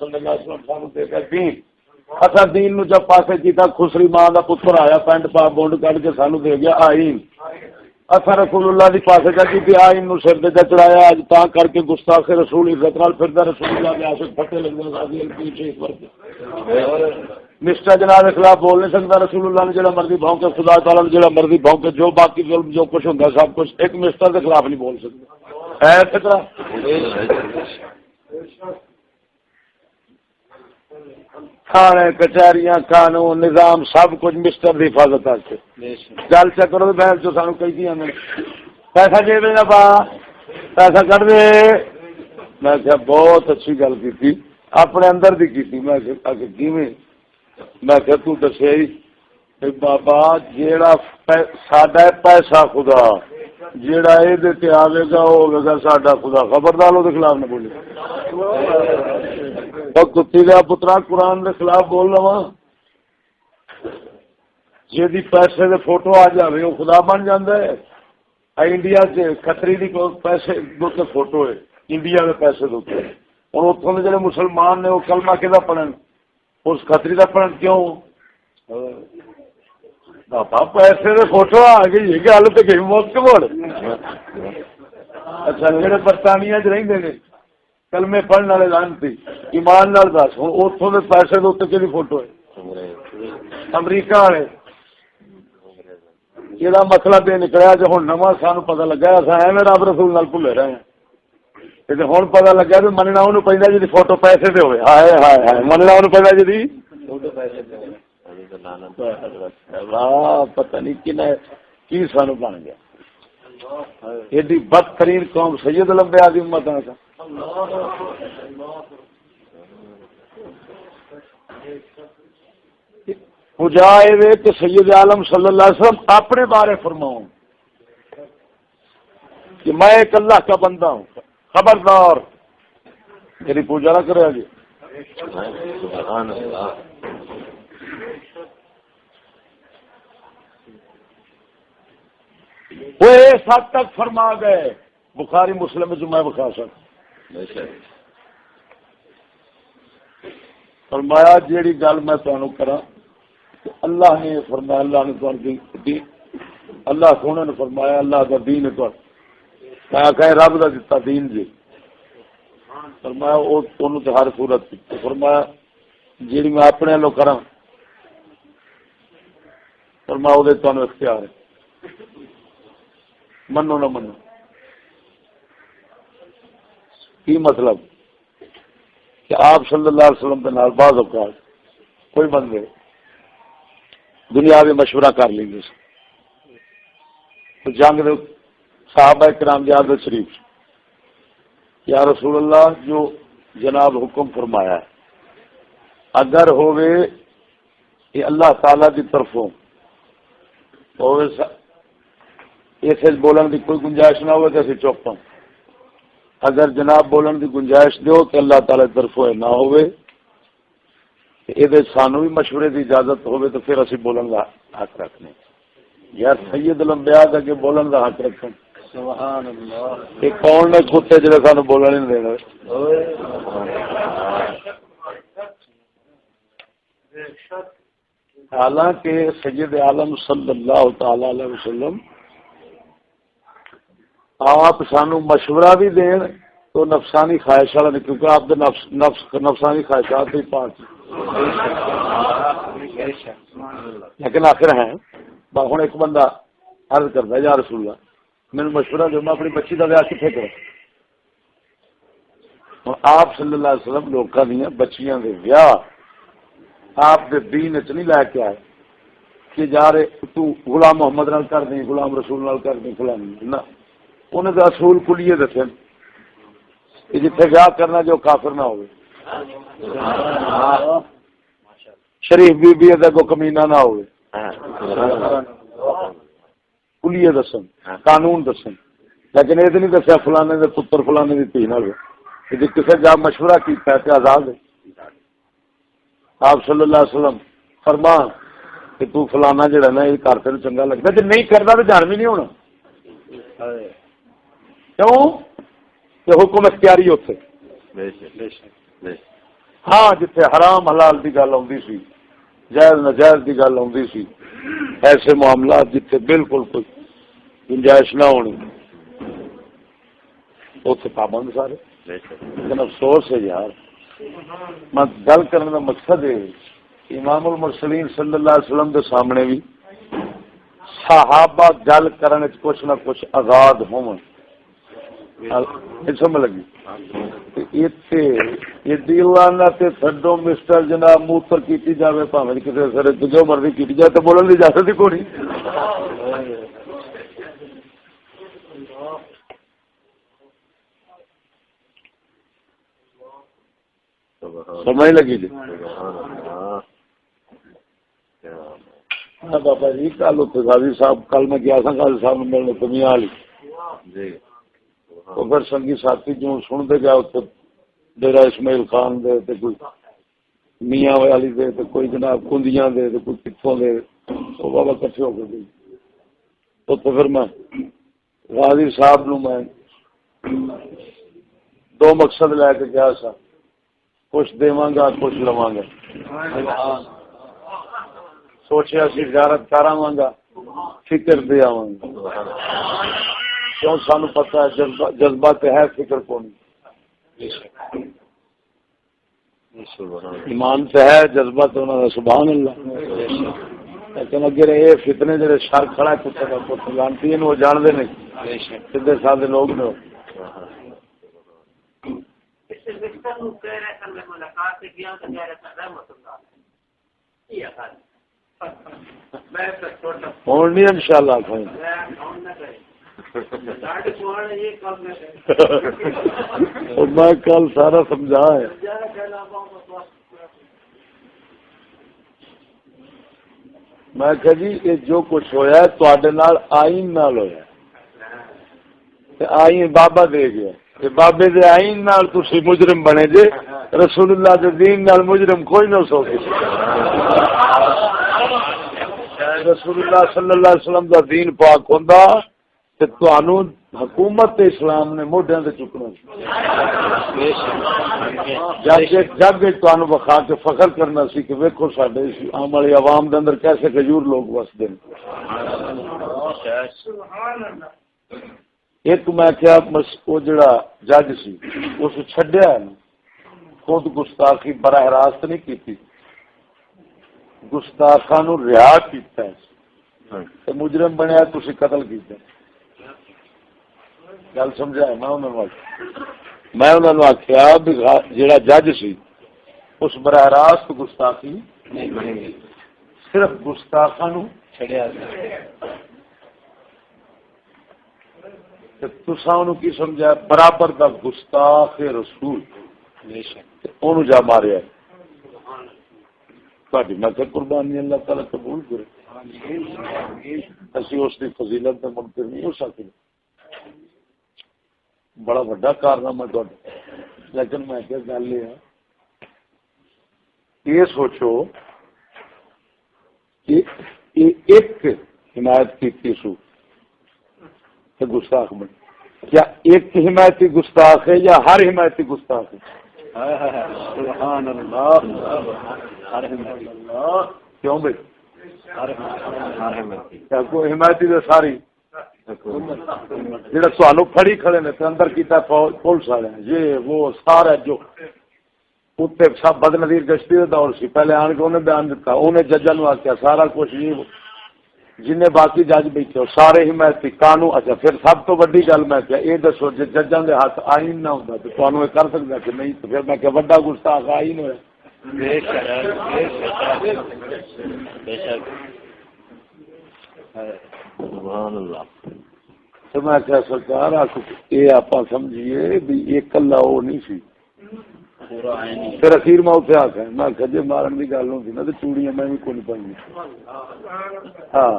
صلی اللہ علیہ وسلم سانو دے گئے دین. اصا دین نو جب پاسے کیتا خسری ماں دا پتر آیا پینٹ پا بونڈ کٹ کے سانو دے گیا آئین. اصا رسول اللہ دی پاسے جا کی آئین نو سر تے چڑھایا. اج تا کر کے گستاخ رسول عزت نال پھردا رسول اللہ دے عاشق پھٹے لگدے غازی الفیل مسٹر جناب کے خلاف بول نہیں سکتا رسول اللہ نے. جڑا مرضی بھونکے خدا تعالی نے جڑا مرضی بھونکے جو باقی ظلم جو کچھ ہوندا سب کچھ ایک مسٹر کے خلاف نہیں بول سکتا. ہے فکرہ تھانے کچہریاں قانون نظام سب کچھ مسٹر کی حفاظت آتے. گل چکرو بہن جو سانو کہی دیا پیسہ جیب نہ پا پیسہ کٹ دے. میں کہا بہت اچھی گل کی تھی اپنے اندر دی کی تھی. میں کہ تو دسے بابا جیڑا ساڈا پیسہ خدا جیڑا یہ آئے گا وہ ہوگا ساڈا خدا. خبردار وہ خلاف نہ بولے. کتی دیا پترا قرآن کے خلاف بول رہا جی پیسے دے فوٹو آ جائے وہ خدا بن جاتا ہے. انڈیا سے کتری کی پیسے دے فوٹو ہے انڈیا کے پیسے دے اور اتوں کے جڑے مسلمان نے وہ کلمہ کہ پڑھن اس کتری کا پڑھن کیوں بابا پیسے دے فوٹو آ گئی گل تو گئی موت بول. اچھا جڑے برطانیہ رہتے ہیں کلمے پڑھنے والے لانتی ایمان نال دس ہوں اتوں کے پیسے کے اتنے کہ فوٹو ہے امریکہ والے. یہ مطلب یہ نکلا جو ہوں نواں سانو پتا لگا ایویں رب رسول نال بھولے رہے ہیں. ہوں پتا لگا بھی مننا انہوں پہلے جی فوٹو پیسے دے ہوئے ہائے ہائے ہائے مننا انہوں پہلے جی پتہ نہیں کی سانو بن گیا. ایڈی بدترین قوم سید الانبیاء دی امت ہے. پجائے کہ سید عالم صلی اللہ علیہ وسلم اپنے بارے فرماؤں کہ میں ایک اللہ کا بندہ ہوں خبردار میری پوجا نہ کرے جی. وہ اس حد تک فرما گئے بخاری مسلم جو میں بخا سکتا فرمایا جیڑی گل میں تمہیں کرا اللہ نے فرمایا اللہ نے اللہ سونے نے فرمایا اللہ کا دین ہے کہ رب کا دتا دین جی فرمایا وہ ہر صورت فرمایا جیڑی میں اپنے لوگ کرا فرمایا وہ تمہیں اختیار ہے منو نہ منو. کی مطلب کہ آپ صلی اللہ علیہ وسلم کے نال بعض اوقات کوئی بندے دنیا میں مشورہ کر لیں گے تو جنگ دے صحابہ کرام یاد شریف یا رسول اللہ جو جناب حکم فرمایا ہے اگر ہوئے یہ اللہ تعالی کی طرفوں اسے بولن کی کوئی گنجائش نہ ہو تو اسی چپ ہوں. اگر جناب بولن کی گنجائش دو کہ اللہ تعالی کی طرف نہ ہوئے یہ سانو بھی مشورے کی اجازت ہوئے تو پھر اسی بولن کا حق رکھنے. یار سید الانبیاء کے بولن کا حق رکھیں. سبحان اللہ. یہ کون نے کتے جڑے سانو بولن نہیں دینا. حالانکہ سید عالم صلی اللہ تعالی علیہ وسلم آپ سانو مشورہ بھی دین تو نفسانی خواہش والا نہیں کیونکہ آپ نفسانی خواہشات بھی پاک لیکن آخر ہیں ہوں ایک بندہ عرض کرتا ہے یا رسول اللہ میرے مشورہ جو میں اپنی بچی کا ویاہ کتنے کروں. آپ صلی اللہ علیہ وسلم لوگوں دیا بچیاں کے ویاہ آپ دے دین چ نہیں لے کے آئے کہ جا رہے تو غلام محمد نال کر دیں غلام رسول نال کر دیں فلان نہ انہیں تو اصول کلیے دسے جتنے ویاہ کرنا جو کافر نہ ہوئے شریف بی کو کمینہ نہ ہوئے کلیے دسن قانون دسن لیکن یہ نہیں دسیا فلانے دے پتر فلانے کی تھی نہ جی کسی جا مشورہ کیا ہے آزاد ہے. آپ صلی اللہ علیہ وسلم فرما کہ تو فلانا جڑا نا یہ کرتے چنگا لگتا جی نہیں کرتا تو جان بھی نہیں ہونا کیوں کہ حکم اختیاری ہوتے ہاں جتھے حرام حلال دی گل آتی سی، جائز ناجائز دی گل آتی سی، ایسے معاملات جتھے بالکل کوئی گنجائش نہ ہونی اتنے پابند سارے. لیکن افسوس ہے یار، میں گل کرنے کا مقصد ہے امام المرسلین صلی اللہ علیہ وسلم کے سامنے بھی صحابہ گل کرنے کچھ نہ کچھ آزاد ہون. سمجھ لگی تھڈو مسٹر جناب موتر کی جائے پاوے کسی سر جو مرضی کی جائے تو بولنے کی اجازت ہی کوئی نہیں. سمجھ لگی جی. ہاں بابا جی کل اتنے غازی صاحب کل میں گیا تھا غازی صاحب ملنے کمیاں والی تو پھر سنگی ساتھی جو سنتے گیا اتنے ڈیرا اسماعیل خان دے تے کوئی میاں والی دے تے کوئی جناب کندیاں دے تے کوئی کتوں دے تو بابا کٹھے ہو گئے تو پھر میں غازی صاحب نو میں دو مقصد لے کے گیا سا، کچھ دیواں گا کچھ لواں گا. سوچیا سی زیارت کراواں گا فکر دے آواں گا، کیوں سانو پتہ ہے جذبہ تے ہے فکر کو نہیں. ایمان تے ہے جذبہ تو انہاں دا سبحان اللہ. لیکن اگر یہ فتنے جڑے شر کھڑا کتے دا پتہ لانتی وہ جاندے نہیں سیدھے سادے لوگ نے. ہوں نہیں ان شاء اللہ میں کل سارا سمجھا ہے. میں کہ جی یہ جو کچھ ہویا ہے تے نال آئین نال ہویا آئین بابا دے گیا بابے دے آئین نال تسی مجرم بنے جے، رسول اللہ دے دین نال مجرم کوئی نہ سو گے. رسول اللہ صلی اللہ علیہ وسلم دا دین پاک ہوندا تے تانوں حکومت اسلام نے موڈیاں تے چکنا جگ تانوں بخا کے فخر کرنا سی کہ ویکھو ساڈے عام والی عوام دے اندر کیسے غیور لوگ وسدے ہیں. ایک میں کیا وہ جڑا جج سی اس چھڈیا خود گستاخی براہ راست نہیں کی، گستاخاں نو رہا کیتا ہے تے مجرم بنیا تسی قتل کیتا. گل سمجھایا میں انہوں نے آخیا بھی جڑا جج سی اس براہ راست گستاخی نہیں، صرف گستاخاں نو چھڈیا. تساں انہوں کی سمجھا برابر دا گستاخ رسول انہوں جا ماریا. تہاڈی میں کہ قربانی اللہ تعالی قبول کرے. اسی اس کی فضیلت کا منکر نہیں ہو سکتے. بڑا وڈا کارنامہ تہاڈا. لیکن میں کہ گل یہ سوچو کہ ایک حمایت کی سو گستاخ بنے، کیا ایک حمایتی گستاخ ہے یا ہر حمایتی گستاخ ہے؟ سبحان اللہ. کیوں بھائی کوئی حمایتی تو ساری جڑا تمہیں پھڑی کھڑے نے اندر کیتا پولیس والے یہ وہ سارا جو اتنے سب بد نظیر گشتی کا دور سی پہلے آن کے انہیں بیان دیتا انہیں ججا نو آخیا سارا کچھ نہیں جن باقی جج بیٹھے سارے حمایتی قانون. اچھا پھر سب تو وڈی گل میں کیا یہ دسو جی ججاں دے ہاتھ آئین نہ ہوتا تو تمہیں کر سکتا کہ نہیں تو پھر میں کہ وڈا گستاخ آئین ہوا. تو میں کیا سرکار یہ آپ سمجھیے بھی یہ کلا وہ نہیں سی. پھر اخیر میں اتنے آخر میں آخیا جی مارن کی گل ہوتی نا تو چوڑیاں میں بھی کون پائی. ہاں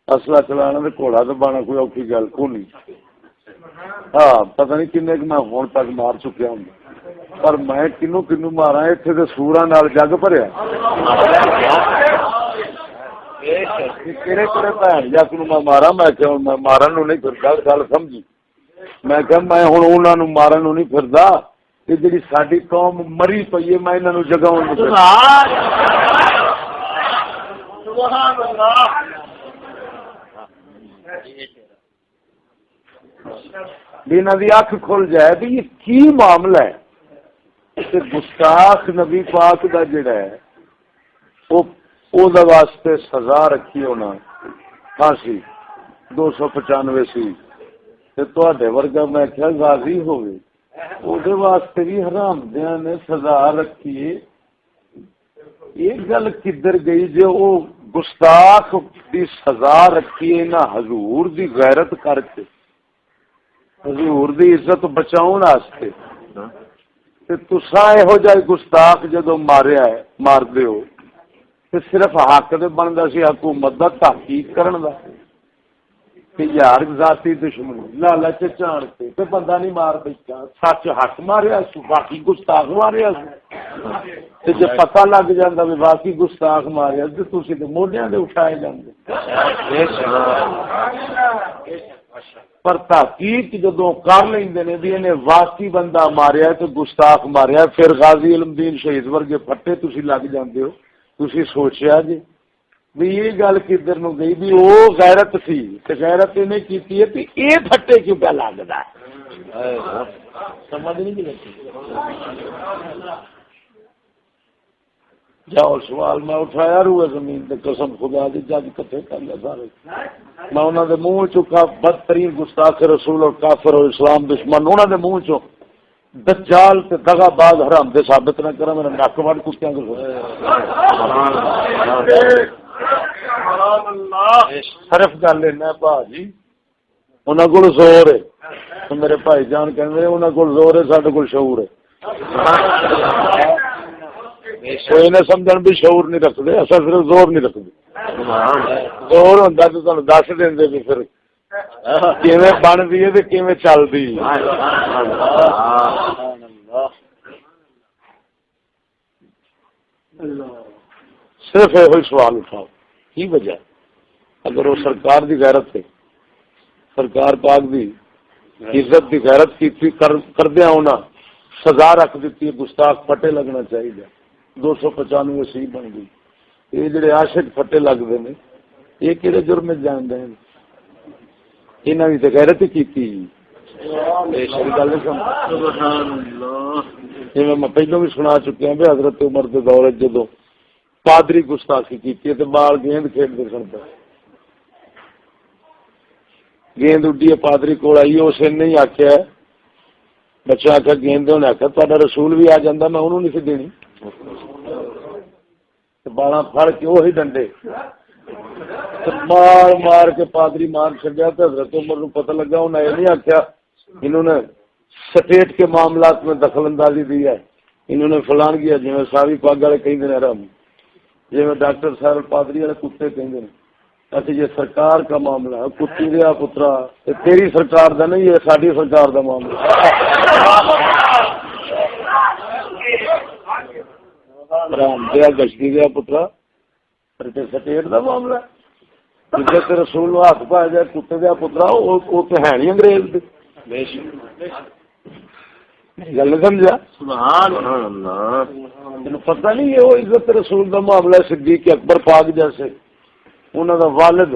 اصلہ چلانا تو گھوڑا تو بانا کوئی اوکھی گل کو نہیں. ہاں پتہ نہیں کن میں ہوں تک مار چکیا ہوں پر میں کنو کنو مارا اتنے تو سورا نال جگ بھریا. کہڑے کہڑے بھن جگ نو میں مارا میں کہ میں مارن نہیں پھرتا گل سمجھی. میں کہ میں ہوں انہوں مارن نہیں پھرتا یہ جی ساری قوم مری پی ہے میں انہوں جگاؤں انہوں کی اکھ کھل جائے بھی یہ کی معاملہ ہے. گستاخ نبی پاک دا جڑا ہے وہ واسطے سزا رکھی ہونا پھانسی 295 سی تے ورگا میں کیا غازی ہوئے وہ واسطے بھی حرام دیا نے سزا رکھی. یہ گل کدھر گئی جو وہ گستاخ دی سزا رکھی ہے نہ حضور دی غیرت کر کے حضور دی عزت بچاؤ واسطے تسا یہو جہ گستاخ جدو ماریا ہے مار دیو تو صرف حق دے بنتا سی حکومت دا تحقیق کرن دا کہ یار ذاتی دشمنی لالچ چان کے بندہ نہیں مار بیٹھا سچ حق ماریا سو باقی گستاخ ماریا سو جب پتہ لگ جاتا بھی باقی گستاخ ماریا تو تسی تے موڈیاں دے اٹھائے جاندے. پر تحقیق جدو کر لیندے نے بھی انہیں واقعی بندہ ماریا تو گستاخ ماریا پھر غازی علم دین شہید ورگے پھٹے تسی لگ جاندے ہو. تسی سوچیا جی بھی یہ گل کدھر نو گئی بھی وہ غیرت سی تے غیرت انہیں کیتی ہے تے یہ پھٹے کیوں پہ لگدا ہے سمجھ نہیں لگی. جاؤ سوال میں اٹھایا روئے زمین تے قسم خدا دی جج کٹھے کر لیا سارے میں انہوں دے منہ چکا بدترین گستاخ رسول اور کافر اور اسلام دشمن انہوں دے منہ چو دجال تے دغا باز حرام دے ثابت نہ کرا میرا نک وڈ کتیاں کو صرف گل ہے بھا جی انہاں کول زور ہے میرے بھائی جان کہندے انہاں کول زور ہے ساڈے کول شعور ہے. کوئی نہ سمجھن بھی شعور نہیں رکھتے اصل صرف زور نہیں رکھتے زور ہوتا تو تمہیں دس دیں بھی پھر کیویں بنتی ہے کیویں چلتی. صرف یہ سوال اٹھاؤ کی وجہ اگر وہ سرکار دی غیرت ہے سرکار پاک دی عزت دی غیرت کی کردیا ہونا سزا رکھ دیتی ہے گستاخ پٹے لگنا چاہیے 295 سی بن گئی. یہ جڑے عاشق پھٹے لگتے ہیں یہ کہڑے جرم جانتے ہیں انہوں نے تو غیرت ہی کی میں پہلو بھی سنا چکیا بھی حضرت عمر کے دور جدو پادری گستاخی کی بال گیند کھیلتے سن پہ گیند اڈی پادری کو آئی اس نے نہیں آخیا بچہ آخر گیند انہیں آخیا تا رسول بھی آ جاتا میں انہوں نہیں سی دینی بالا پھڑ کے وہی ڈنڈے مار مار کے پادری مار چڑیا تو حضرت عمر کو پتہ لگا انہیں یہ نہیں آخیا انہوں نے سٹیٹ کے معاملات میں دخل اندازی دی ہے انہوں نے فلان کیا جی میں ساری پاگ والے کہیں دن رہا جی میں ڈاکٹر صاحب پادری والے کتے کہیں دن اچھا یہ سرکار کا معاملہ ہے کتی دیا پترا تیری سرکار کا نہیں یہ ساری سرکار کا معاملہ دیا گشتی دیا پترا سٹیٹ کا معاملہ جسے رسول ہاتھ پایا جائے کتے دیا پترا وہ تو ہے نہیں انگریز گل سمجھا تین پتہ نہیں ہے وہ عزت رسول کا معاملہ صدیق اکبر پاک جیسے انہوں کا والد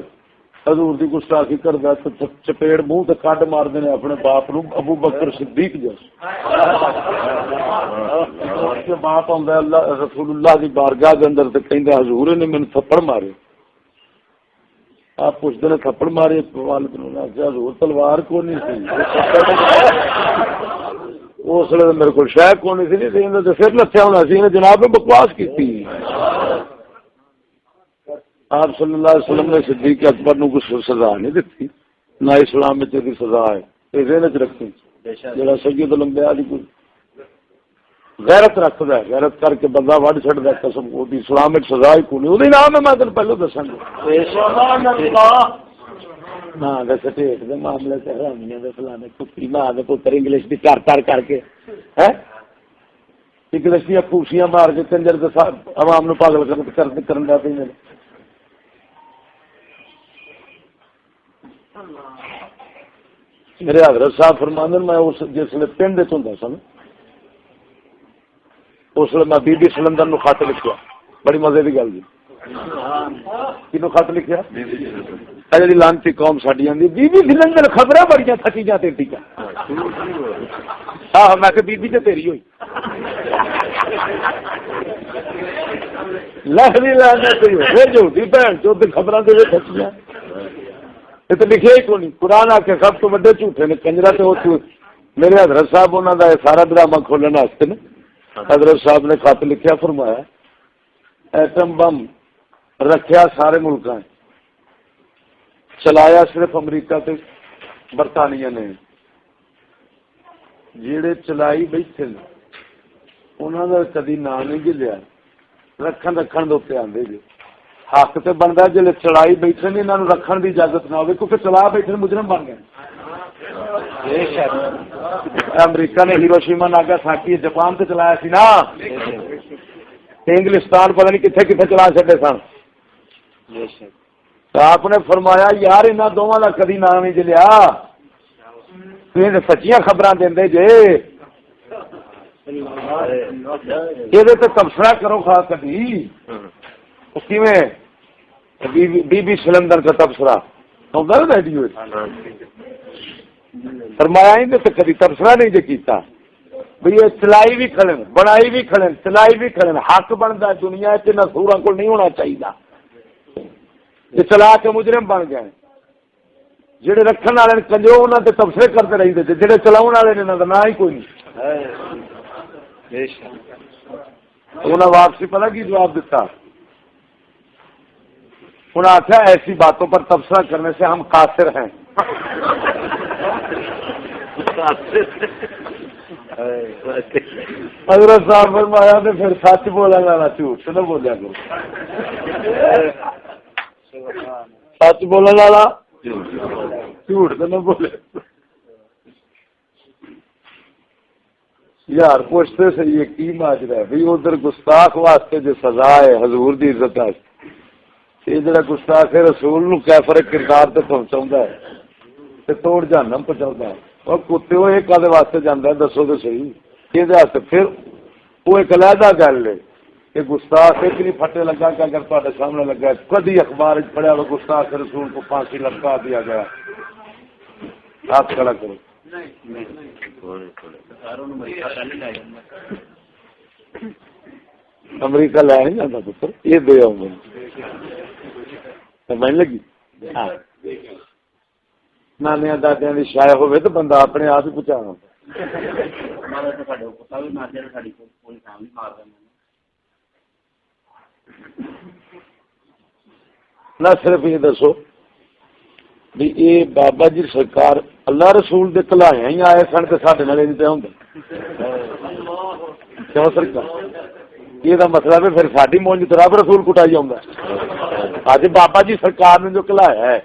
حضور کی گستاخی کرتا تو چپیڑ منہ سے کڈ مارتے ہیں اپنے باپ نو ابو بکر صدیق جیسے باپ آتا اللہ رسول اللہ کی بارگاہ کے اندر کہہ حضور نے مینوں تھپڑ مارے آپ پوچھتے ہیں تھپڑ مارے والد نے حضور تلوار کو نہیں سی اس لیے میرے کو شاید کو نہیں سی تو پھر لتیا ہونا سی جناب نے بکواس کی آپ صلی اللہ علیہ وسلم نے صدیق اکبر نو کچھ سزا نہیں دیتی نہ اسلام میں تیری سزا ہے یہ ذہن چ رکھی جڑا سید الانبیاء دی کوئی غیرت رکھتا ہے غیرت کر کے بندہ وڈ چھڑتا ہے قسم وہ اسلام میں سزا ہی کوئی نہیں وہ نام ہے میں تین پہلو دساں نہ سٹیٹ کے معاملے سے حرامیاں دے فلانے کتی ماں دے پتر انگلش دی کر کے انگلش دیا پھوسیاں مار کے کنجر عوام نو پاگل کرن دا پے میرے حضرت صاحب فرماندے میں اس جس نے پنڈ ہوں سن اس لیے میں بی بی سلندر نو خط لکھیا، بڑی مزے کی گل جی، کنو خط لکھیا؟ جی لانتی قوم ساری آدھی بی بی سلندر خبریں بڑی تھکی جا تیری کا، ہاں میں کہ بی بی تے تیری ہوئی لہری لانا جو بھن چود خبریں دے تھکیاں، یہ تو لکھے ہی کو نہیں، قرآن آ کے سب تو بڑے جھوٹے نے کنجرا تو میرے حضرت صاحب انہوں کا سارا ڈرامہ کھولنے واسطے نا حضرت صاحب نے خط لکھیا، فرمایا ایٹم بم رکھیا سارے ملکاں چلایا صرف امریکہ تے برطانیہ نے، جڑے چلائی بیٹھے انہوں نے کدی نام نہیں جی لیا، رکھن دے آدھے جی حق تو بنتا جی چلائی بیٹھے نے انہوں نے رکھن کی اجازت نہ ہو کیونکہ چلا بیٹھے مجرم بن گئے۔ امریکہ نے ہیروشیما ناگاساکی جاپان سے چلایا سی نا، انگلستان پتہ نہیں کتنے کتنے چلا چکے سن، تو آپ نے فرمایا یار انہوں دونوں کا کدی نام نہیں جلیا، سچیاں خبر دے جے یہ تبصرہ کرو خا کبھی بی بی سلندر کا تبصرہ ریڈیو فرمایا ہی تو کبھی تبصرہ نہیں جو کیتا بھئی یہ چلائی بھی کھڑن بنائی بھی کھڑن چلائی بھی کھڑن، حق بنتا دنیا نسورا کو نہیں ہونا چاہیے کہ چلا کے مجرم بن گئے، جہے رکھن والے کنجو انہوں نے تبصرے کرتے رہتے تھے، جہے چلاؤ والے نے نہ ہی کوئی نہیں۔ انہوں نے واپسی پتا کی جواب دیتا، انہوں نے آخیا ایسی باتوں پر تبصرہ کرنے سے ہم قاصر ہیں۔ حضرت صاحب فرمایا تو پھر سچ بولا جانا جھوٹ سے نہ بولیا کرو، سچ بولنے والا جھوٹ تو نہ بولے۔ یار پوچھتے سے یہ کی ماجرا ہے بھائی ادھر گستاخ واسطے جو سزا ہے حضور دی عزت ہے، یہ جڑا گستاخ رسول نو کیفر کردار تے پہنچاوندا ہے تے توڑ جہنم پہنچاوندا ہے، اور کتے وہ ایک آدھے واسطے جاندا ہے دسو تو صحیح یہ واسطے، پھر وہ ایک علیحدہ گل ہے کہ گستاخ ایک نہیں پھٹے لگا کہ اگر تہاڈے سامنے لگا کدی اخبار وچ پڑھیا ہو گستاخ رسول کو پھانسی لٹکا دیا گیا، ہاتھ کھڑا کرو۔ امریکہ لے نہیں جاتا پتر، یہ دے آؤں گا سمجھ لگی۔ نانیا دادیا کی شاید ہوئے تو بندہ اپنے آپ ہی پہنچا نہ صرف یہ دسو بھی یہ بابا جی سرکار اللہ رسول دے کلایا ہی آئے سن تو سارے نالے نہیں پہ ہوں کیوں سرکار یہ مطلب ہے پھر ساری مونج تو رب رسول کٹائی آؤں اج بابا جی سرکار نے جو کلایا ہے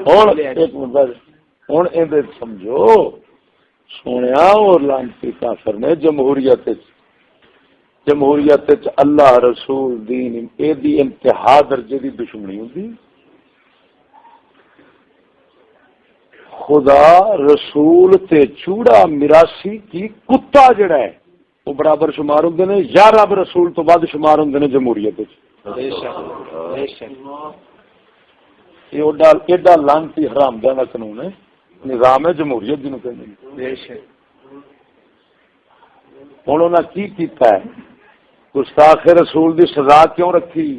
ہوں یہ سمجھو سونے اور لانتی کافر نے جمہوریت اللہ رسول دین یہ انتہا درجے کی دشمنی ہوں، خدا رسول تے چوڑا میراسی کی کتا جڑا ہے وہ برابر شمار ہوں نے، یا رب رسول تو بعد شمار ہوں نے جمہوریت۔ یہ ایڈا لانتی حرام دہ قانون ہے، نظام ہے جمہوریت جنہوں کہتے ہیں۔ ہوں انہوں نے کی کیتا ہے گستاخ رسول دی سزا کیوں رکھی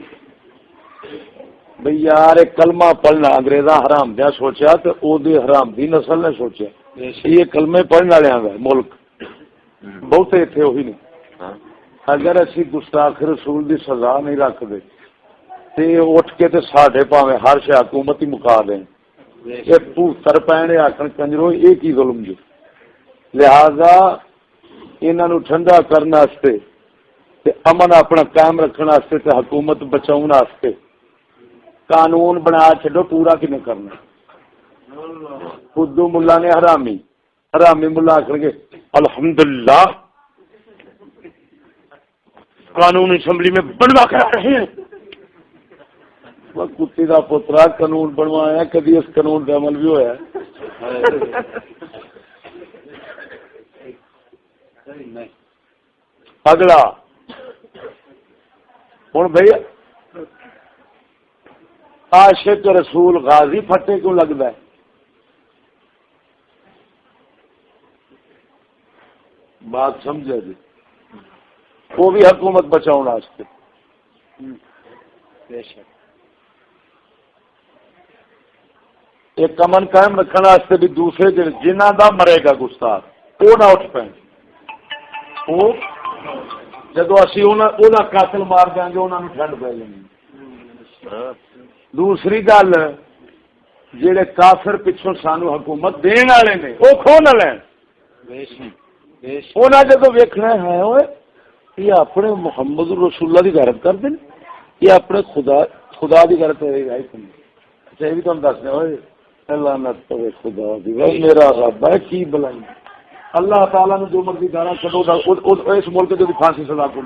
بھئی یار کلمہ پڑھنا انگریزاں حرام دیا سوچیا تو او دی حرام دی نسل نے سوچیا یہ کلمے پڑھنے والے ہیں ملک بہتے اتنے وہی نہیں، اگر اسی گستاخ رسول دی سزا نہیں رکھ دے تے اٹھ کے تے ساڈے پاویں ہر شے حکومت ہی مکا دیں، یہ پوتر پینے آخر کنجرو یہ کی ظلم جو، لہذا انہوں ٹھنڈا کرنے تے امن اپنا قائم رکھنے تے حکومت بچاؤ قانون بنا چڈو پورا کنے کرنا۔ خدو ملا نے حرامی ملا آخر گے الحمدللہ قانون اسمبلی میں بنوا کر رہے ہیں، کتی کا پوترا قانون بنوایا کدی اس قانون کا عمل بھی ہوا اگلا ہوں بھائی عاشق رسول غازی پھٹے کیوں لگتا ہے؟ بات سمجھے جی وہ بھی حکومت بچاؤ واسطے ایک امن قائم رکھنے واسطے بھی دوسرے جنہ دا مرے گا گستاخ وہ نہ اٹھ پائیں جدو اسی قاتل مار دیں گے انہوں نے ٹھنڈ پی لینی. دوسری گل جہے کافر پچھوں سانو حکومت دین والے نے وہ کھو نہ لین جدو ویکھنا ہے یہ اپنے محمد رسول اللہ کی غیرت کرتے ہیں یہ اپنے خدا کی غیرت اچھا یہ بھی تم دس دیں لعنت پوے خدا دی میرا رب ہے کی بلائی اللہ تعالیٰ نے جو مرضی گانا چڑھو اس ملک جو پھانسی سزا کو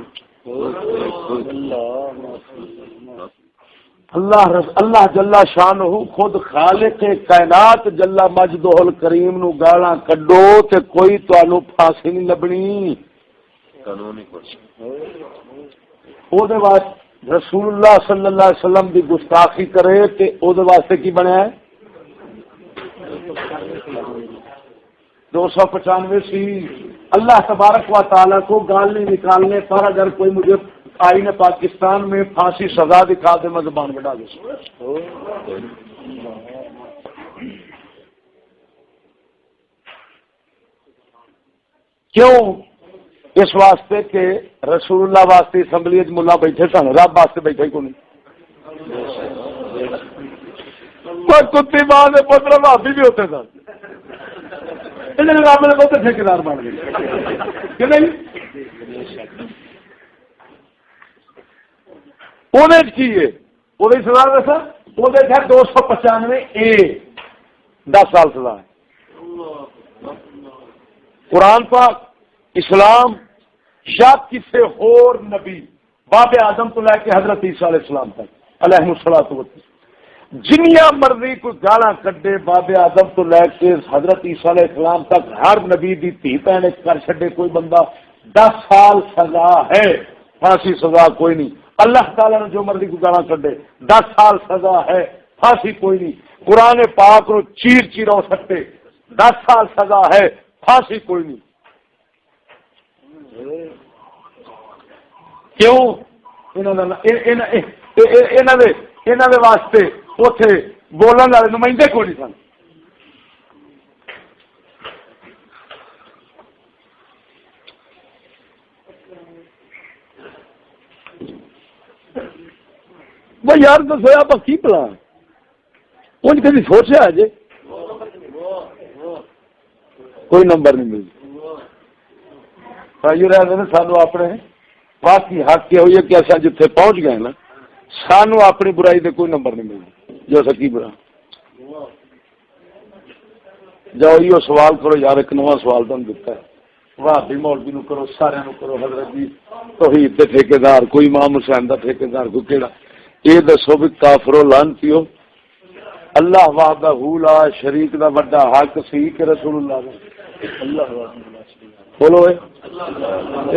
اللہ جل شانہ خود خالق کائنات جل مجدہ الکریم نو گالاں کڈو تے کوئی تانوں پھانسی نہیں لبنی قانونی او دے واسطے رسول اللہ صلی اللہ علیہ وسلم دی گستاخی کرے تے او دے واسطے کی بنیا ہے 295 سی اللہ تبارک و تعالیٰ کو گال نہیں نکالنے پر اگر کوئی مجھے آئین پاکستان میں پھانسی سزا دکھا دے میں زبان بڑھا دے کیوں؟ اس واسطے کہ رسول اللہ واسطے اسمبلی ملا بیٹھے سن رب واسطے بیٹھے کو نہیں کتی ماں کے پتر بھابی بھی ہوتے سن رب نے بہت ٹھیکیدار بن گئے کہ نہیں کی ہے وہ سزا دسا وہ 295A 10 سال سزا ہے قرآن پاک اسلام یا کسی اور نبی باب آدم تو لے کے حضرت عیسیٰ علیہ السلام تک علیہ الصلوۃ والسلام جنیا مرضی کوئی گالا کڈے باب آدم تو لے کے حضرت عیسیٰ علیہ السلام تک ہر نبی دی دھی بہن کر چھڈے کوئی بندہ 10 سال سزا ہے پھانسی سزا کوئی نہیں. اللہ تعالیٰ نے جو مرضی کو گالا کڈے 10 سال سزا ہے پھانسی کوئی نہیں. قرآن پاک کو چیر ہو سکتے 10 سال سزا ہے پھانسی کوئی نہیں. کیوں؟ انہوں واسطے اتے بولن والے نمائندے کوئی نہیں سن. وہ یار دسو آپ کی پلا ان کبھی سوچا جی کوئی نمبر نہیں ملتا سانو اپنے باقی حق یہ ہوئی ہے کہ اصل جتنے پہنچ گئے نا سانو اپنی برائی دے کوئی نمبر نہیں ملتا جو سکی برا جاؤ یہ سوال کرو یار ایک نواں سوال تم دیتا ہے وہابی مولوی نو کرو سارے نو کرو حضرت جی توحید دے ٹھیکیدار کوئی امام حسین دا ٹھیکیدار کوئی کیڑا یہ دسو بھی کافرو لعنتیو اللہ وحدہ لا شریک دا بڑا حق سی کہ رسول اللہ دا اللہ بولو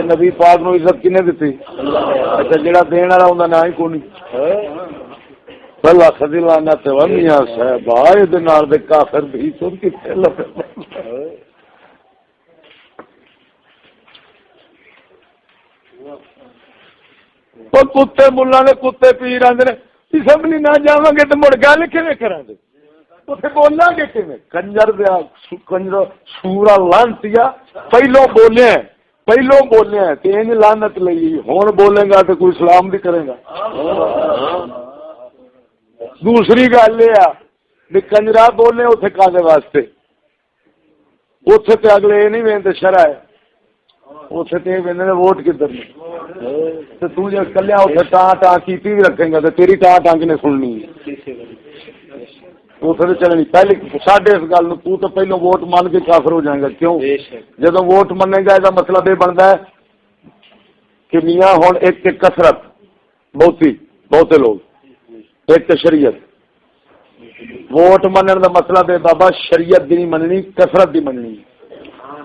نبی پاک نو عزت کنے دیتی اچھا جڑا دین والا ہوندا نہ ہی کوئی اللہ خدی لعنت ونیا صاحب آئے دے نال دے کافر بھی تو کتے لگے کتے ملا نے کتے پیر آدھے اسمبلی نہ جا گے تو مڑ گل کھے کرا گے اتنے بولیں گے کھے کنجر دیا کنجر سورا لانتیا پہلو بولے کہ ان لانت لئی ہوں بولے گا تو کوئی سلام بھی کرے گا. دوسری گل یہ کنجرا بولنے اتنے کالے واسطے اتنے تو اگلے یہ نہیں وہدے شرح ہے اتنے تو یہ ووٹ کدھر تو جب کلیا اتنے ٹان کی بھی رکھے گا تو تیری ٹان کنے سننی اتنے چلنی پہلے ساڈے اس گل تو پہلو ووٹ من کے کافر ہو جائے گا. کیوں؟ جب ووٹ منے گا یہ مطلب یہ بنتا ہے کہ میاں ہوں ایک کثرت بہتے لوگ ایک شریعت ووٹ منن دا مطلب ہے بابا شریعت دی نہیں مننی کثرت دی مننی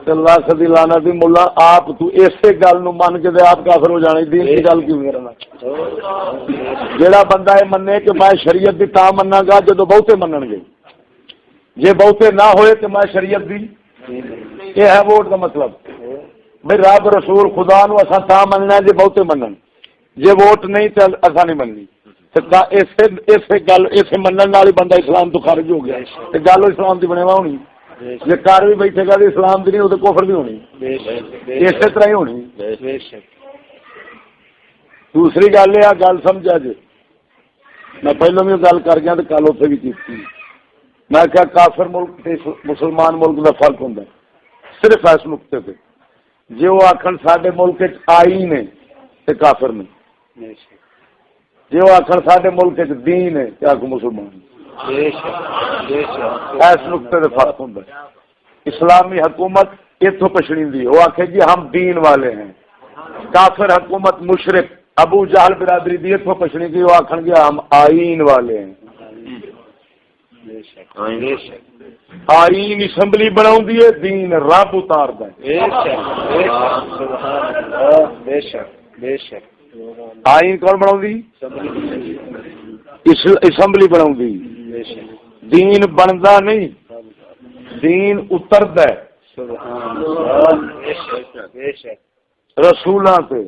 اللہ صدی لانا دی مولا آپ تو اسی گل نو من کے دے آپ کافر ہو جانے دین کی گل کیوں کرنا جیڑا بندہ یہ منے کہ میں شریعت دی تا مننا گا جدو بہتے منن گے جے بہتے نہ ہوئے تو میں شریعت دی یہ ہے ووٹ کا مطلب بھائی رب رسول خدا نو اساں تا مننا جے بہتے منن جے ووٹ نہیں تو اساں نہیں مننی اسے منن نال ہی بندہ اسلام تو خارج ہو گیا گل اسلام کی بنے ہونی جی کر بھی بیٹھے گا اسلام کی نہیں وہ کفر بھی ہونی اسی طرح ہی ہونی دوسری گل یہ گل سمجھا جی میں پہلے بھی گل کر گیا تو کل اتنے بھی کی میں کیا کافر ملک مسلمان ملک کا فرق ہوں صرف اس نقطے پہ جی وہ آخر سارے ملک آئین ہے تو کافر نے جی وہ آخر سارے ملک دین ہے تو آخر مسلمان اس نقطے سے فرق ہوں اسلامی حکومت اتوں پچھڑی دی وہ آخے جی ہم دین والے ہیں کافر حکومت مشرک ابو جہل برادری دی اتوں پچھڑی دی وہ آخن گے ہم آئین والے ہیں آئین اسمبلی بناؤ ہے دین رب اتار دے آئین کون بناؤ اسمبلی بناؤ دین بنتا نہیں دین اترتا رسولاں تے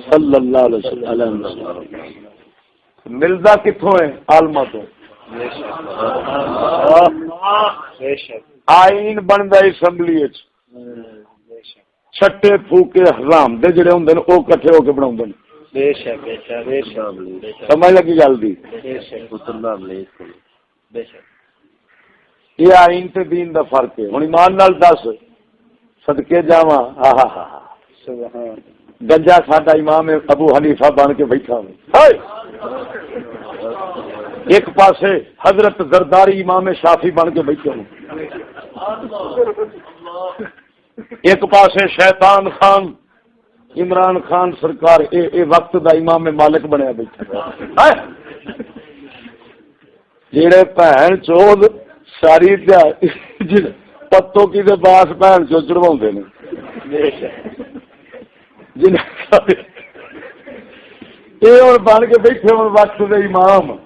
صلی اللہ علیہ وسلم ملتا کتوں ہے عالماں تو آئین بنتا اسمبلی چھٹے پھوکے حرام دے جڑے ہوندے نے او کٹھے ہو کے بناوندے نے سمجھ لگی گل دی یہ آئین تے دین دا فرق ہے ہن ایمان نال دس صدقے جاواں گنجا ساڈا امام ابو حنیفہ بن کے بیٹھا ایک پاسے حضرت زرداری امام شافی بن کے بیٹھے ہوں ایک پاسے شیطان خان عمران خان سرکار اے وقت دا امام مالک بنیا بیٹھا جڑے بہن چود ساری پتوں کی باس بہن چو چڑھوا نے یہ ہوں بن کے بیٹھے ہوں وقت دے امام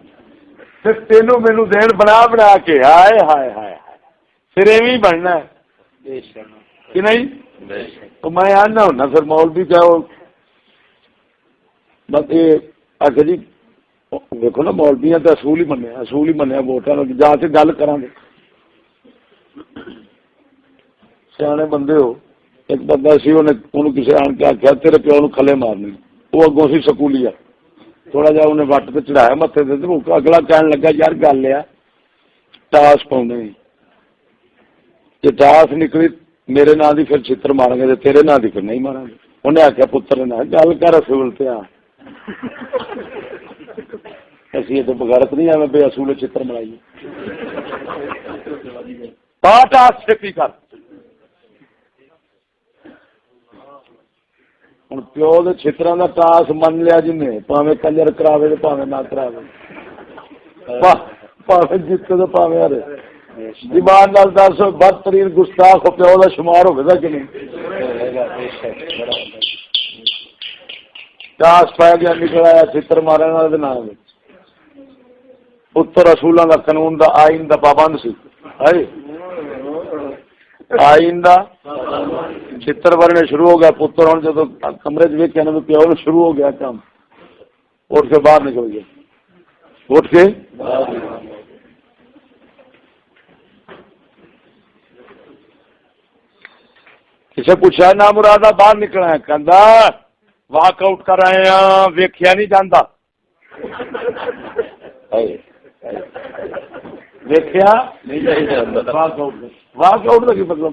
تینوں مینو دین بنا بنا کے ہائے ہائے ہائے پھر ایویں بننا کہ نہیں تو میں آنا ہونا پھر مولوی کیا بس یہ آخر جی دیکھو نا مولویاں تو اصول ہی منیا ووٹاں جا کے گل کراں گے سیانے بندے ہو ایک بندہ سی انہوں کسی آن کے آخیا تیرے پیو نو کھلے مارنے وہ اگوں سی سکولی تھوڑا جا انہیں وٹ پہ چڑھایا متے سے اگلا کہن لگا یار گل ہے ٹاس پاؤنے جی ٹاس نکلی میرے نا دی پھر چھتر ماریں گے تیرے نا دی پھر نہیں ماریں گے انہیں آخیا پتر نے گل کر اصول تے اسی یہ تو بغیرت نہیں آئے بے اصول چھتر مرائیے ٹاس چکی کر ہوں پیو کے چھترا کا ٹاس من لیا جن پاوے کنجر کراوے پاوے نہ کراوے پاوے جیتے تو پاوے ہرے زبان نال دس بدترین گستاخ پیو کا شمار ہوگا کہ نہیں ٹاس پایا گیا نکل آیا چھتر مارن والے نام پتر اصولوں کا قانون دا آئین دا پابند سی آئین دا چھتر ورنے شروع ہو گیا پتر ہوں جب کمرے چیک تو پیو شروع ہو گیا کام اٹھ کے باہر نکل گیا اٹھ کے کسے پوچھا نہ مرادہ باہر نکلا ہے کہندا واک آؤٹ کر رہے ہیں ویکھیا نہیں جاندا ویکھیا نہیں جاندا واک آؤٹ کا کی مطلب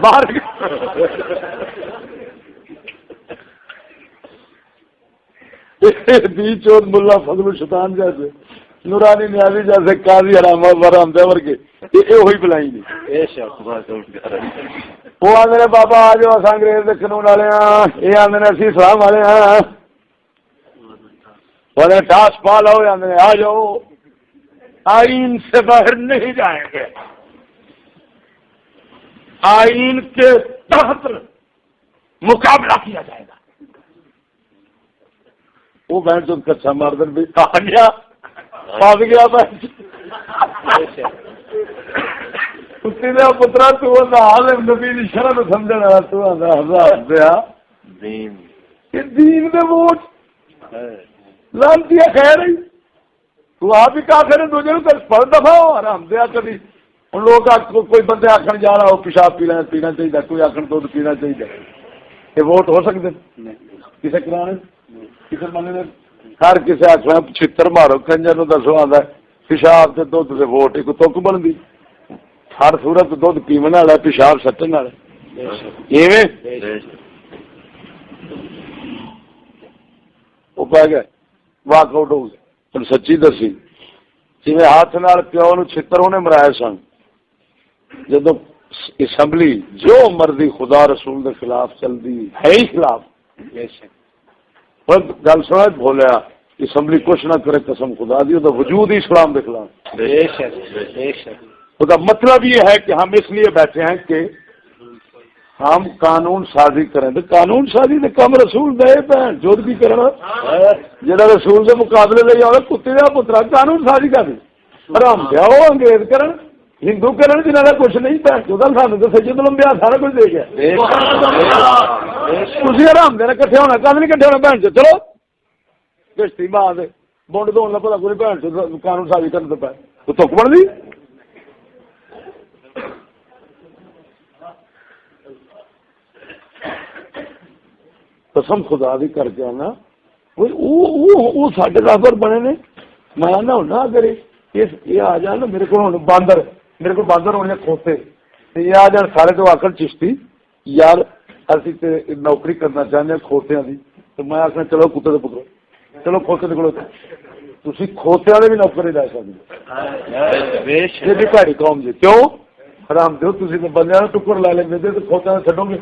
باہر بیچ اور ملا فضل الشیطان جیسے نورانی نیازی جیسے قاضی حرام ورحم دیور کے یہ وہی بلائیں گے وہ آدھے بابا آ جاؤ اصل انگریز کے قانون والے ہاں یہ آدھے اسی اسلام والے ہاں بڑے ٹاس پال ہو جاتے ہیں آ جاؤ آئین سے باہر نہیں جائیں گے آئین کے تحت مقابلہ کیا جائے گا وہ بہن چود کچا مردن بھی آ گیا پس گیا بہن پترا تو نبی شرم سمجھنے والا تو ہزار دیا دین دے ووٹ لانتی خیر ہی تو آپ ہی کا کریں دوجے پر دفاع آرام دیا کبھی ہوں لوگ کوئی بندے آخر جا رہا ہو پیشاب پینا چاہیے کوئی آخر دودھ پینا چاہیے یہ ووٹ ہو سکتے کسی کرانے کسی بندے ہر کسی آخر چھتر مارو کنجر نو دسو آتا پیشاب سے دھد سے ووٹ ایک تک بنتی ہر صورت دھد پیمن والا پیشاب سٹن والا وہ پہ گئے واک آؤٹ ہو گئے سچی دسی جی ہاتھ نال پیو نو چھتر انہیں مرائے سن جدو اسمبلی جو مرضی خدا رسول کے خلاف چلتی ہے ہی خلاف گل سنا بولیا اسمبلی کچھ نہ کرے قسم خدا دی تو وجود ہی اسلام کے خلاف اس کا مطلب یہ ہے کہ ہم اس لیے بیٹھے ہیں کہ ہم قانون سازی کریں تو قانون سازی تو کم رسول دے بہن جو بھی کرنا جہاں رسول کے مقابلے لے آئے کتے کا پترا قانون سازی کر حرام دیا وہ انگریز کرن ہندو کرن جنہوں کا کچھ نہیں پہ سانو تو سجد لمبیا سارا کچھ دے گیا تھی حرام دینا کٹھے ہونا کل نہیں کٹھے ہونا بہن چلو کشتی ماں سے بونڈ دون پتا کوئی بہن چ قانون سازی کرنے پہ تو تک بن گئی قسم خدا بھی کر کے آنا وہ ساڈے رابر بنے نے میں آنا ہونا اگر یہ آ جان میرے کو باندر میرے کو باندر ہونے کھوتے یہ آ جان سارے تو آخر چشتی یار اسی نوکری کرنا چاہتے ہیں کھوتیاں کی تو میں آخنا چلو کتے کے پکڑو چلو کھوتے نکلو تھی کھوتے والے بھی نوکری لے سکتے جی بھاڑی قوم جی کیوں حرام دو تھی بندے ٹکر لے لیں گے تو کھوتیاں چڈو گے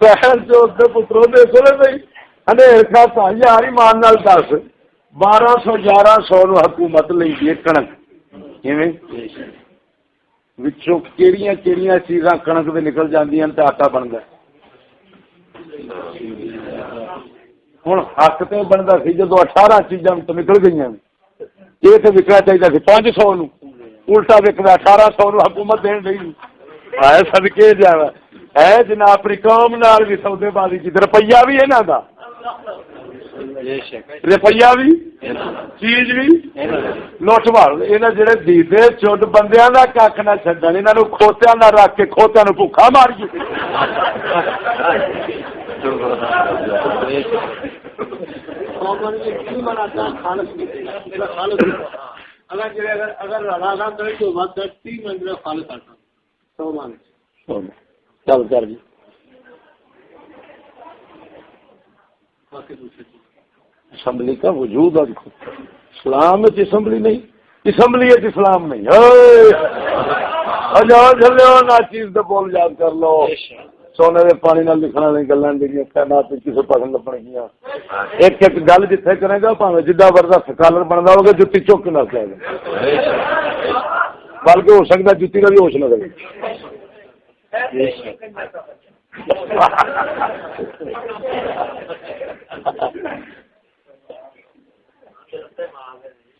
پترو دیکھو نا بھائی کھاتا یار ایمان نال دس 1200 1100 نو حکومت لگی ہے کنک کہڑی چیزاں کنک سے نکل جاندیاں تے آٹا بنتا ہوں حق تو بنتا سی جدو 18 چیزاں تو نکل گئی یہ تو وکنا چاہیے سی 500 نو الٹا وکنا 1800 نو حکومت دین رہی ہے سدکے جا ہے جناب اپنی قوم نال بھی سودے بازی کی روپیہ بھی یہاں کا روپیہ بھی چیز بھی لٹ مار یہ جڑے دیدے چٹ بندیاں کا کھ نہ چڈن یہاں کھوتیاں نہ رکھ کے کھوتیاں نو بھوکا ماری چل کر جی اسمبلی کا وجود اسلام اسمبلی نہیں اسمبلی اسلام نہیں جاؤ نہ چیز تو بول یاد کر لو سونے کے پانی نہ لکھنا نہیں گلیں خیرات کسی پسند لبن گیا ایک ایک گل جتنے کرے گا پاوے جدا وردا سکالر بنتا ہوگا جتی چک کے نہ لے گا بلکہ ہو سکتا جتی کا بھی ہوش نہ رہے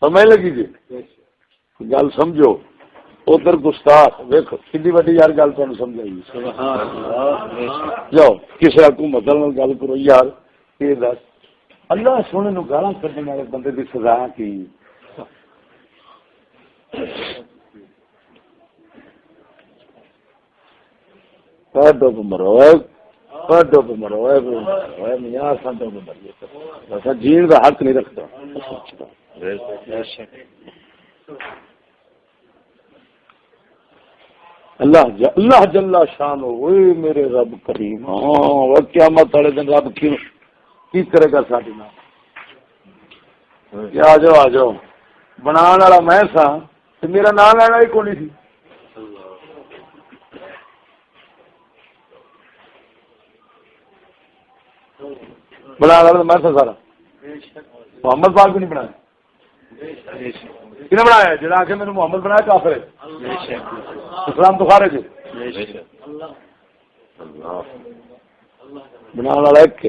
سمجھ لگی جی گل سمجھو ادھر گستاخ ویکو کتنی وڈی یار گل تمہیں سمجھائی جاؤ کسی حکومت گل کرو یار یہ دس اللہ سونے نو گالاں کڈنے والے بندے کی سزا کی ڈب مرو ڈب مرو میاں ڈب مریے جین کا حق نہیں رکھتا اللہ جل شان ہوئے میرے رب کریم ہاں قیامت والے دن رب کی کرے گا ساڈے نال آ جاؤ آ جاؤ بنان والا میں سا تے میرا نام لینا ہی کوئی نہیں سی بنا رہا میں تھا سارا محمد پاک بھی نہیں بنایا کنے بنایا جڑا کہ میرے محمد بنایا کافر ہے اسلام تو خارج ہے بنا والا ایک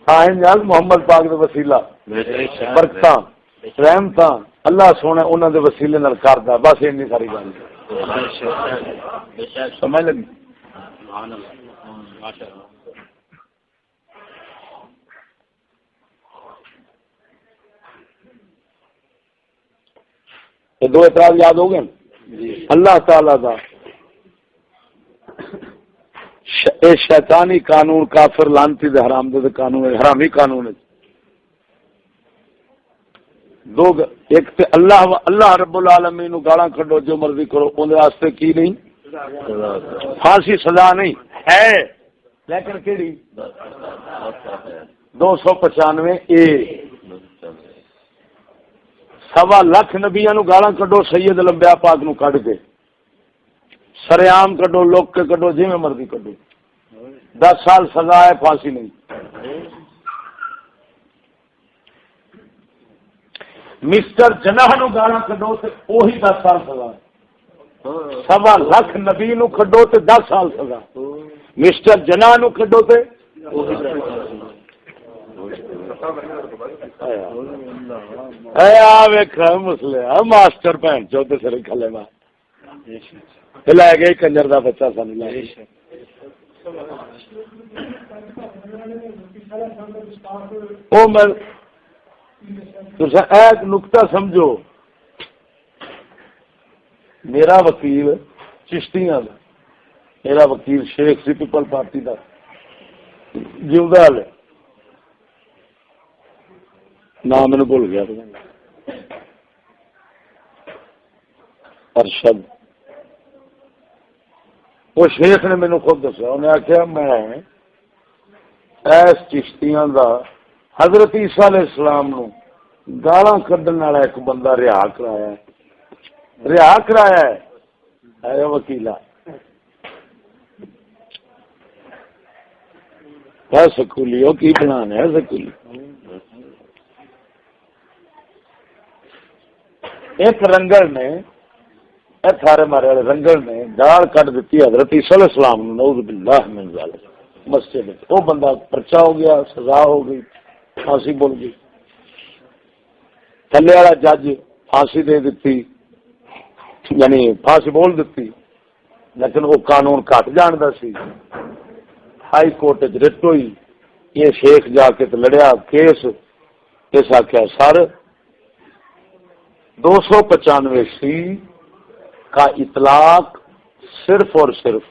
ہاں محمد پاک دے وسیلہ برکت رحمت اللہ سونے انہوں دے وسیلے نال کردا بس اینی ساری گل سمجھ لگی یہ دو اعتراض یاد ہو گئے اللہ تعالی دا شیطانی قانون کافر لانتی دے حرام دے قانون حرامی قانون ہے دو ایک تے اللہ رب العالمین نو گالاں کڈو جو مرضی کرو اون دے واسطے کی نہیں پھانسی سزا نہیں ہے لیکن کیڑی 295 اے 1.25 لاکھ نبیاں نو گالاں کڈو سید الانبیاء پاک نو کڈ کے سریام کڈو لوک کے کڈو جویں مرضی کڈو 10 سال سزا ہے پھانسی نہیں مسٹر جناح نو گالاں کڈو تے وہی 10 سال سزا ہے 1.25 لاکھ نبی نو کڈو تے 10 سال سزا مسٹر جناح نو کڈو تے مسلے ماسٹر بھن چوتے سر کھلے ماں لے گئے کنجر دا بچہ سن لے ایک نقطہ سمجھو میرا وکیل چشتیاں دا میرا وکیل شیخ سی پیپل پارٹی دا جیودا ہے نام میں بھول گیا ارشد وہ شیخ نے مینو خود دسیا انہیں آخیا میں ایس چشتیاں دا حضرت عیسیٰ علیہ السلام نو گالاں کڈن والا ایک بندہ رہا کرایا ہے وکیلا ہے سکولی وہ کی بنانا ہے سکولی ایک رنگڑ نے تھارے مارے والے رنگڑ نے گال کٹ دیتی حضرت عیسیٰ علیہ السلام نعوذ باللہ من ذالک مسجد میں وہ بندہ پرچا ہو گیا سزا ہو گئی پھانسی بول گئی تھلے والا جج پھانسی دے دیتی یعنی پھانسی بول دیتی لیکن وہ قانون کٹ جاندا سی ہائی کورٹ رٹ ہوئی یہ شیخ جا کے لڑیا کیس اس آخیا سر 295 سی کا اطلاق صرف اور صرف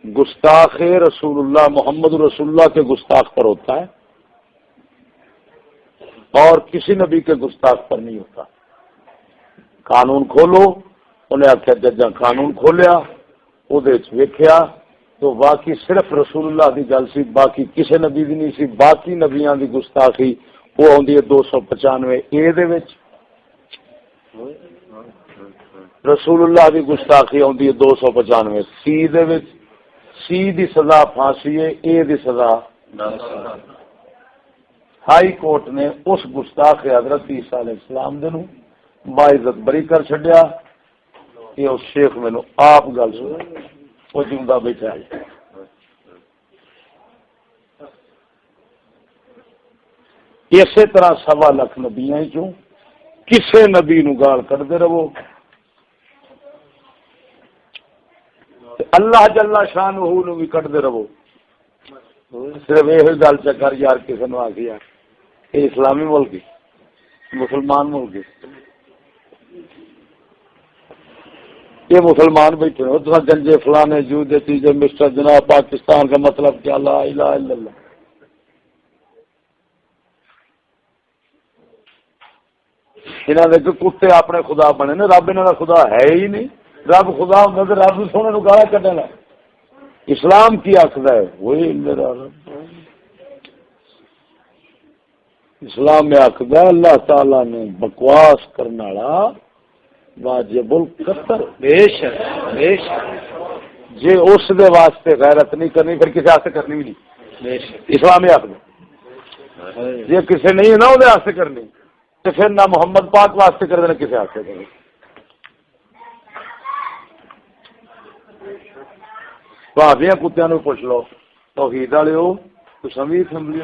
گستاخ رسول اللہ محمد رسول اللہ کے گستاخ پر ہوتا ہے اور کسی نبی کے گستاخ پر نہیں ہوتا. قانون کھولو انہیں آخیا ججاں قانون کھولیا وہ ویکھیا تو باقی صرف رسول اللہ دی گل سی باقی کسی نبی دی نہیں سی باقی نبیاں دی گستاخی وہ آتی ہے 295 اے دے وچ رسول اللہ دی گستاخی آتی ہے 295 سی دے وچ سی دی سزا پھانسی ہے اے دی سزا ہائی کورٹ نے اس گستاخ حضرت عیسیٰ علیہ السلام دے نو باعزت بری کر چھڈیا. یہ اس شیخ مینوں آپ گل سن وہ جیوندا بیٹھا ہے. اسی طرح 1.25 لاکھ نبیاں چوں کسے نبی نو گال کڈتے رہو اللہ جل شانہ نو بھی کڈتے رہو صرف یہ گل چکر یار کسی نے آ گیا یہ اسلامی ملک مسلمان ملک یہ مسلمان بیٹھے ہو تو گنجے فلانے جوجے چیزیں مسٹر جناب پاکستان کا مطلب کیا لا الہ الا اللہ. انہوں نے کتے اپنے خدا بنے نے رب انہوں کا خدا ہے ہی نہیں. رب خدا ہوں تو رب سونے کو گالا کٹنا. اسلام کی آخر ہے وہی میرا رب. اسلام میں آخر اللہ تعالی نے بکواس کرنے والا واجب القتل بے شک جی اس دے واسطے غیرت نہیں کرنی پھر کسی واسطے کرنی بھی نہیں. اسلامی حق میں جی کسی نہیں ہے نا وہ واسطے کرنی تو پھر نہ محمد پاک واسطے کر دینا کسی واسطے کرنے بھابیاں کتوں کو پوچھ لو توحید والے ہو تو سمی اسمبلی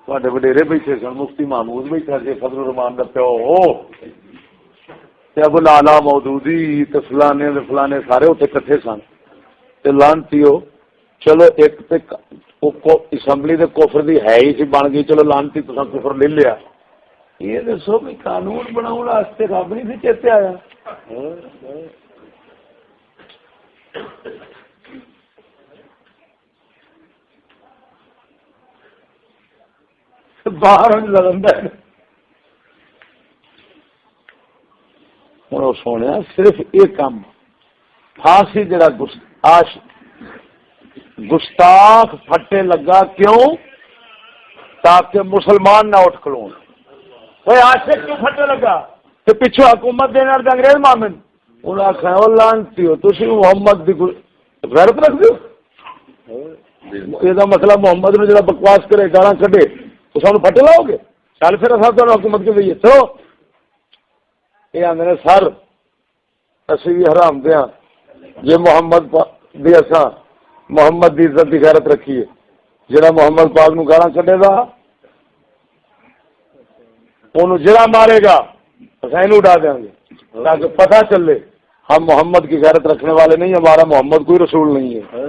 تے وڈیرے بیٹھے سن مفتی محمود بیٹھا سی فضل الرحمان کا پیو ابو لالا مودودی تے فلانے دے فلانے سارے اتنے کٹھے سن تے لانتی ہو چلو ایک تے اسمبلی دے کفر دی ہے ہی سی بن گئی چلو لانتی تو کفر لے لیا یہ دسو بھی قانون بناؤ واسطے رب نہیں سی چیتے آیا باہر لگتا ہے ہوں سونے صرف یہ کام پھانسی جڑا گستاخ پھٹے لگا کیوں تاکہ مسلمان نہ اٹھ کھلو عاشق کیوں پھٹے لگا تو پچھو حکومت دینے والے انگریز مامن انہوں نے آخیا وہ لانتی ہو تھی محمد کی غیرت رکھ دو یہ مسئلہ محمد نے جڑا بکواس کرے گالاں کھڈے تو سانو پھٹے لاؤ گے چل پھر اصل تو حکومت کے دئیے چلو یہ آدھے سر اسی بھی حرام دیا جی محمد دی اصا محمد دی عزت کی غیرت رکھیے جڑا محمد پاک نو گالاں کڈے گا انہوں جڑا مارے گا اصا یہ اڈا دیں گے تاکہ پتہ چلے ہم محمد کی غیرت رکھنے والے نہیں ہمارا محمد کوئی رسول نہیں ہے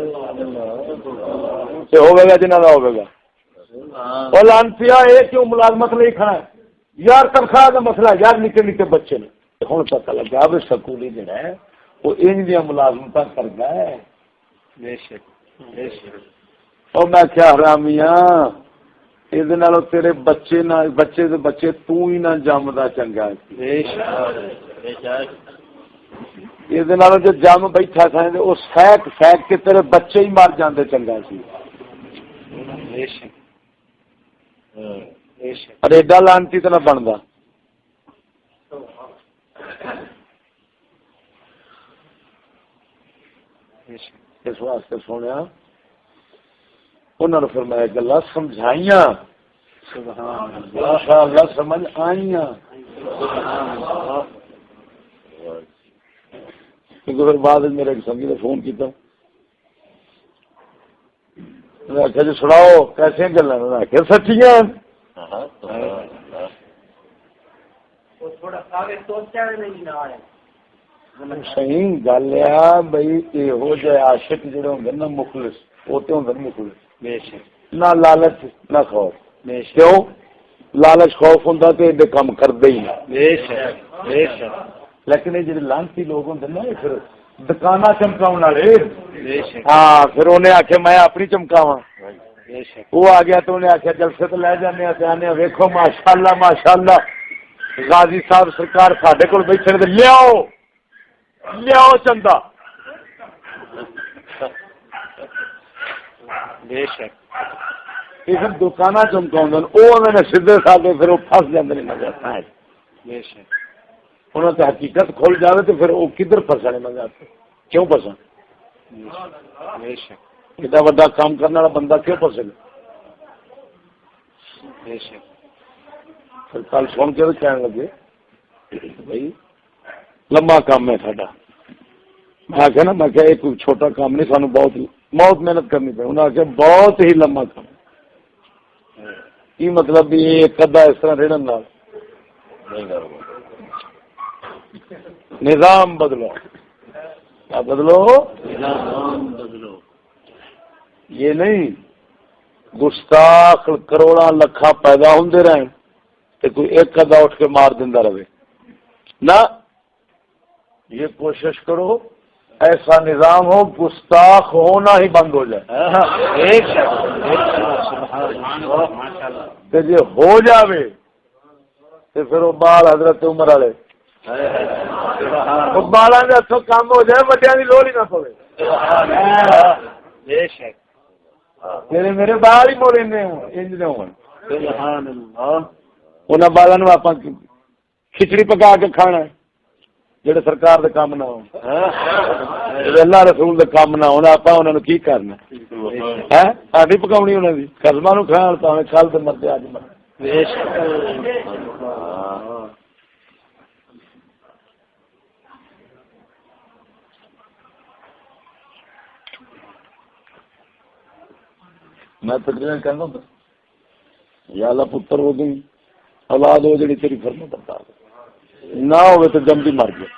ہوگا گا جنہوں کا ہوگا اور لانسیا یہ کیوں ملازمت نہیں کھڑا ہے یار تنخواہ کا مسئلہ یار نکے نکے بچے نے ہوں پتہ لگا بھی سکولی جڑا ہے وہ ان دیا ملازمت کرتا ہے اور میں کیا حرامیاں یہ تیرے بچے نہ بچے دے بچے تو ہی نہ جمدا چنگا یہ جو جم بیٹھا تھا وہ سیک سیک کے تیرے بچے ہی مر جاندے چنگا سی اور ایڈا لانتی تو نہ بنتا اس واسطے سونے انہوں نے فرمایا گلا سمجھائیاں اللہ سمجھ آئیاں کیونکہ پھر بعد میرے ایک سنگی نے فون کیا آخیا جی سناؤ کیسے گلا آخیا سچیاں صحیح گل ہے بھائی یہو جہ عاشق جڑے ہوں نا مخلص وہ تو ہوں مخلص نہ لالچ نہ خوف کیوں لالچ خوف ہوں تو یہ کام کرتے ہی نہیں لیکن یہ جڑے لانتی لوگ ہوں نا پھر دکانہ چمکاؤ والے ہاں پھر انہیں آخیا میں اپنی چمکاوا وہ آ گیا تو انہیں آخیا جلسے تو لے جانے آنے ویکو ماشاء اللہ غازی صاحب سرکار ساڈے کول بیٹھے نے لیاؤ لیاؤ چندہ پھر دکانہ چمکاؤ وہ سیدھے سادے پھر وہ پھس جاتے ہیں انہوں نے حقیقت کھل جائے تو پھر وہ کدھر پھسنے مزہ آتے کیوں پھسا ایڈا وا کام کرنے والا بندہ کیوں پھسے پھر کل سن کے کہنے لگے بھائی لمبا کام ہے ساڈا میں آخیا نا میں یہ کوئی چھوٹا کام نہیں سانو بہت محنت کرنی پڑی انہیں آخیا بہت ہی لمبا کام کی مطلب بھی ایک ادا اس طرح رڑن نظام بدلو کیا بدلو یہ نہیں گستاخ کروڑا لکھا پیدا ہوں رہے تو کوئی ایک ادا اٹھ کے مار دینا رہے نہ یہ کوشش کرو ایسا نظام ہو گستاخ ہونا ہی بند ہو جائے کہ جی ہو جاوے تو پھر وہ بال حضرت عمر والے بالا کے ہاتھوں کام ہو جائے بڑیا کی لوڑ ہی نہ پوے میرے میرے بال ہی موڑے انہوں بالا آپ کھچڑی پکا کے کھانا جڑے سرکار دے کام نہ ہون اللہ رسول دے کام نہ ہونا آپ انہوں نے کی کرنا ہے ساڈی پکاونی انہوں نے قسماں نو کھان پاویں کل تے مرتے اج مر میں تقریر کہنا ہوں یا اللہ پتر ہو گئی اولاد ہو جڑی تیری فرما بتا نہ ہوئے تو جلدی مر گیا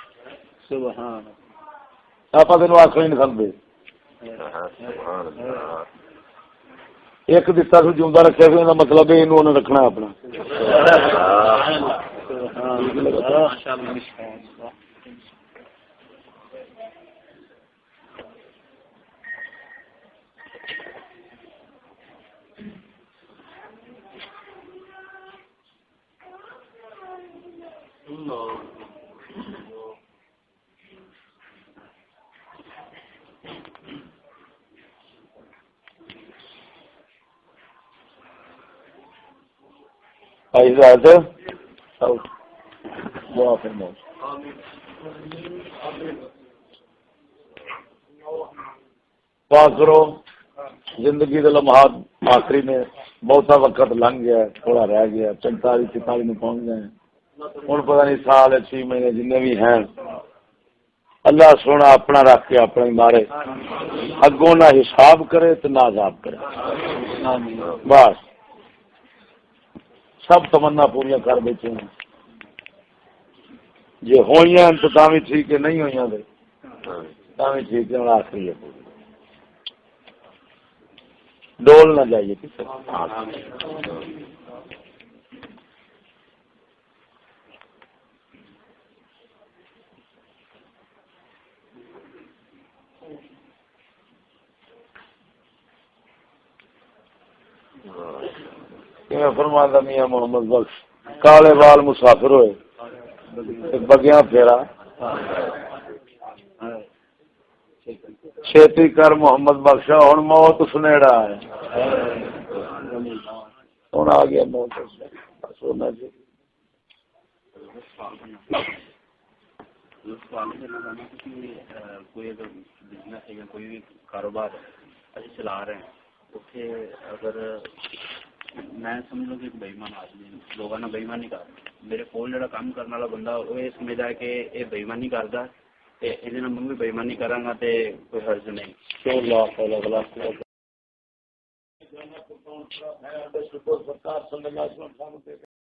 آپ تینوں آخر نہیں سکتے ایک دتا سو جیوا رکھا سی مطلب یہ رکھنا اپنا کرو زندگی کے لمحات آخری میں بہتا وقت لنگ گیا تھوڑا رہ گیا 45-46 میں پہنچ گئے ہوں پتہ نہیں سال 6 مہینے جن بھی ہیں اللہ سونا اپنا رکھ کے اپنے مارے اگوں نہ حساب کرے تو نہ عذاب کرے بس سب تمنا پوریا کر بیٹھے ہیں جی ہوئی ہیں تو بھی ٹھیک ہے نہیں ہوئی تو بھی ٹھیک ہے آخری ہے پوری ڈول نہ جائیے کسی فرماتا میاں محمد بخش کالے بال مسافر ہوئے بگیاں پھیرا چھیتی کر محمد بخشا ہوں موت سنیڑا ہے ہوں آ گیا موت سونا جی کوئی اگر بزنس ہے یا کوئی بھی کاروبار اچھے چلا رہے ہیں اسے اگر میں سمجھوں کہ بےمان آدمی لوگوں نے بےمانی کر میرے کول جڑا کام کرنے والا بندہ وہ یہ سمجھتا ہے کہ یہ بےمانی کرتا یہ میں بھی بےمانی کرا گا تو کوئی حرض نہیں